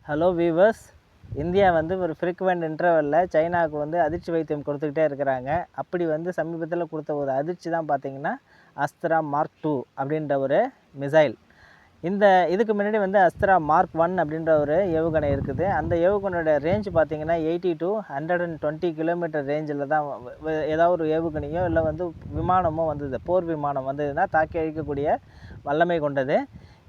Hello viewers, India வந்து ஒரு frequent இன்டர்வலில் சைனாவுக்கு வந்து அதிர்ச்சி வைத்தியம் கொடுத்துக்கிட்டே இருக்கிறாங்க. அப்படி வந்து சமீபத்தில் கொடுத்த ஒரு அதிர்ச்சி தான் பார்த்தீங்கன்னா அஸ்த்ரா மார்க் 2 அப்படின்ற ஒரு மிசைல். இதுக்கு முன்னாடி வந்து அஸ்த்ரா மார்க் 1 அப்படின்ற ஒரு ஏவுகணை இருக்குது. அந்த ஏவுகணையோட ரேஞ்ச் பார்த்தீங்கன்னா 80 to 120 கிலோமீட்டர் ரேஞ்சில் தான் ஏதாவது ஒரு ஏவுகணையோ இல்லை வந்து விமானமோ வந்தது, போர் விமானம் வந்ததுன்னா தாக்கி அழிக்கக்கூடிய வல்லமை கொண்டது.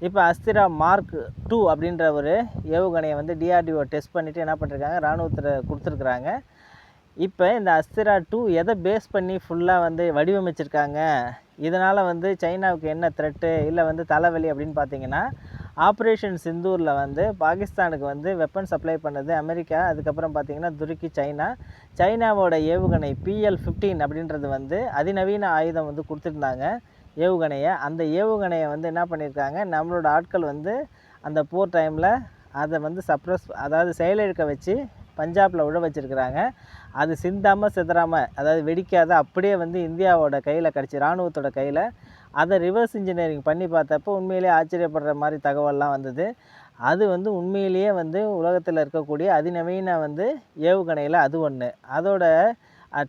இப்போ அஸ்த்ரா மார்க் 2 அப்படின்ற ஒரு ஏவுகணையை வந்து டிஆர்டிஓ டெஸ்ட் பண்ணிவிட்டு என்ன பண்ணிருக்காங்க, இராணுவத்தில் கொடுத்துருக்குறாங்க. இப்போ இந்த அஸ்த்ரா 2 எதை பேஸ் பண்ணி ஃபுல்லாக வந்து வடிவமைச்சிருக்காங்க, இதனால் வந்து சைனாவுக்கு என்ன த்ரெட்டு இல்லை வந்து தலைவலி அப்படின்னு பார்த்தீங்கன்னா, ஆப்ரேஷன் சிந்தூரில் வந்து பாகிஸ்தானுக்கு வந்து வெப்பன் சப்ளை பண்ணது அமெரிக்கா. அதுக்கப்புறம் பார்த்திங்கன்னா துருக்கி, சைனாவோட ஏவுகணை PL-15 அப்படின்றது வந்து அதிநவீன ஆயுதம் வந்து கொடுத்துருந்தாங்க ஏவுகணையை. அந்த ஏவுகணையை வந்து என்ன பண்ணியிருக்காங்க, நம்மளோட ஆட்கள் வந்து அந்த போர் டைமில் அதை வந்து அதாவது செயலிழக்க வச்சு பஞ்சாபில் விழ வச்சுருக்கிறாங்க. அது சிந்தாமல் சிதறாமல், அதாவது வெடிக்காத அப்படியே வந்து இந்தியாவோட கையில் கிடச்சி, இராணுவத்தோட கையில். அதை ரிவர்ஸ் இன்ஜினியரிங் பண்ணி பார்த்தப்போ உண்மையிலேயே ஆச்சரியப்படுற மாதிரி தகவல்லாம் வந்தது. அது வந்து உண்மையிலேயே வந்து உலகத்தில் இருக்கக்கூடிய அதிநவீன வந்து ஏவுகணையில் அது ஒன்று. அதோட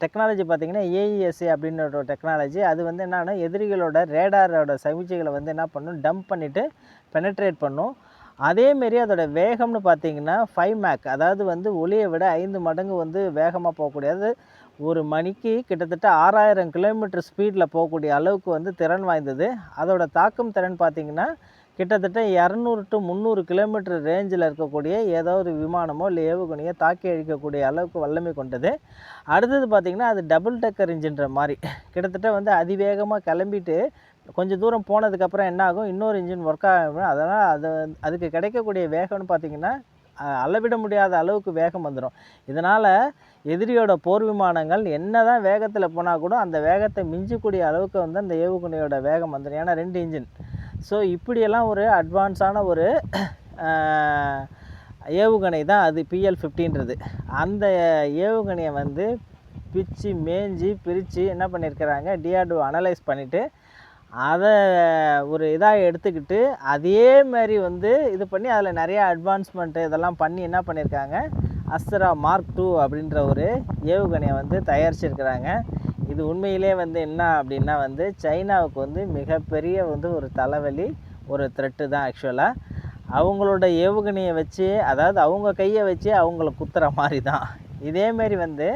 டெக்னாலஜி பார்த்திங்கன்னா AESA அப்படின்ற ஒரு டெக்னாலஜி. அது வந்து என்னன்னா, எதிரிகளோட ரேடாரோட சமிச்சைகளை வந்து என்ன பண்ணும், டம்ப் பண்ணிவிட்டு பெனட்ரேட் பண்ணும். அதேமாரி அதோட வேகம்னு பார்த்திங்கன்னா 5 மேக், அதாவது வந்து ஒளியை விட 5 மடங்கு வந்து வேகமாக போகக்கூடியது. ஒரு மணிக்கு கிட்டத்தட்ட 6000 கிலோமீட்டர் ஸ்பீடில் போகக்கூடிய அளவுக்கு வந்து திறன் வாய்ந்தது. அதோட தாக்கும் திறன் பார்த்திங்கன்னா கிட்டத்தட்ட 200 to 300 கிலோமீட்டர் ரேஞ்சில் இருக்கக்கூடிய ஏதோ ஒரு விமானமோ இல்லை ஏவுகணையோ தாக்கி அழிக்கக்கூடிய அளவுக்கு வல்லமை கொண்டது. அடுத்தது பார்த்திங்கன்னா அது டபுள் டக்கர் இன்ஜின்ற மாதிரி கிட்டத்தட்ட வந்து அதிவேகமாக கிளம்பிட்டு கொஞ்சம் தூரம் போனதுக்கப்புறம் என்ன ஆகும், இன்னொரு இன்ஜின் ஒர்க் ஆகும். அதனால் அதுக்கு கிடைக்கக்கூடிய வேகம்னு பார்த்திங்கன்னா அளவிட முடியாத அளவுக்கு வேகம் வந்துடும். இதனால் எதிரியோட போர் விமானங்கள் என்ன தான் வேகத்தில் போனால் கூட அந்த வேகத்தை மிஞ்சக்கூடிய அளவுக்கு வந்து அந்த ஏவுகணையோட வேகம் வந்துடும். ஏன்னா 2 இன்ஜின். ஸோ இப்படியெல்லாம் ஒரு அட்வான்ஸான ஒரு ஏவுகணை தான் அது PL-15ன்றது. அந்த ஏவுகணையை வந்து பிச்சு மேய்ஞ்சி பிரித்து என்ன பண்ணியிருக்கிறாங்க, டிஆர்டிஓ அனலைஸ் பண்ணிவிட்டு அதை ஒரு இதாக எடுத்துக்கிட்டு அதே மாதிரி வந்து இது பண்ணி அதில் நிறையா அட்வான்ஸ்மெண்ட்டு இதெல்லாம் பண்ணி என்ன பண்ணியிருக்காங்க, அஸ்த்ரா மார்க் 2 அப்படின்ற ஒரு ஏவுகணையை வந்து தயாரிச்சிருக்கிறாங்க. இது உண்மையிலே வந்து என்ன அப்படின்னா வந்து சைனாவுக்கு வந்து மிகப்பெரிய வந்து ஒரு தலைவலி, ஒரு த்ரெட்டு தான் ஆக்சுவலாக. அவங்களோட ஏவுகணையை வச்சு, அதாவது அவங்க கையை வச்சு அவங்கள குத்துற மாதிரி தான். இதேமாரி வந்து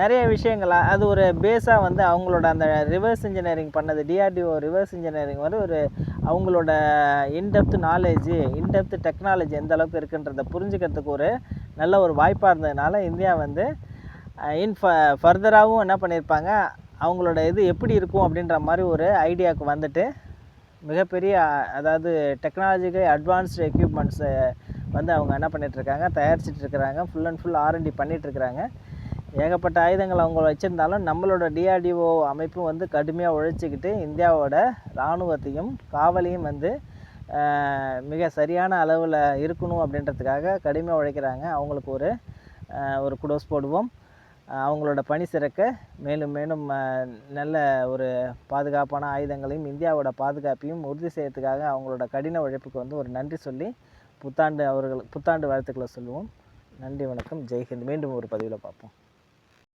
நிறைய விஷயங்கள் அது ஒரு பேஸாக வந்து அவங்களோட அந்த ரிவர்ஸ் இன்ஜினியரிங் பண்ணது, டிஆர்டிஓ ரிவர்ஸ் இன்ஜினியரிங் வந்து ஒரு அவங்களோட இன்டெப்த் நாலேஜு, இன்டெப்த் டெக்னாலஜி எந்த அளவுக்கு இருக்குன்றதை புரிஞ்சுக்கிறதுக்கு ஒரு நல்ல ஒரு வாய்ப்பாக இருந்ததுனால இந்தியா வந்து ஃபர்தராகவும் என்ன பண்ணியிருப்பாங்க, அவங்களோட இது எப்படி இருக்கும் அப்படின்ற மாதிரி ஒரு ஐடியாவுக்கு வந்துட்டு மிகப்பெரிய அதாவது டெக்னாலஜிக்கல் அட்வான்ஸ்டு எக்யூப்மெண்ட்ஸை வந்து அவங்க என்ன பண்ணிகிட்ருக்காங்க, தயாரிச்சிட்ருக்கிறாங்க. ஃபுல் அண்ட் ஃபுல் R&D பண்ணிகிட்ருக்கிறாங்க. ஏகப்பட்ட ஆயுதங்கள் அவங்க வச்சுருந்தாலும் நம்மளோட டிஆர்டிஓ அமைப்பும் வந்து கடுமையாக உழைச்சிக்கிட்டு இந்தியாவோட இராணுவத்தையும் காவலையும் வந்து மிக சரியான அளவில் இருக்கணும் அப்படின்றதுக்காக கடுமையாக உழைக்கிறாங்க. அவங்களுக்கு ஒரு குடோஸ் போடுவோம். அவங்களோட பணி சிறக்க மேலும் மேலும் நல்ல ஒரு பாதுகாப்பான ஆயுதங்களையும் இந்தியாவோட பாதுகாப்பையும் உறுதி செய்யறதுக்காக அவங்களோட கடின உழைப்புக்கு வந்து ஒரு நன்றி சொல்லி புத்தாண்டு வாழ்த்துக்களை சொல்லுவோம். நன்றி, வணக்கம், ஜெய்ஹிந்த். மீண்டும் ஒரு பதிவில் பார்ப்போம்.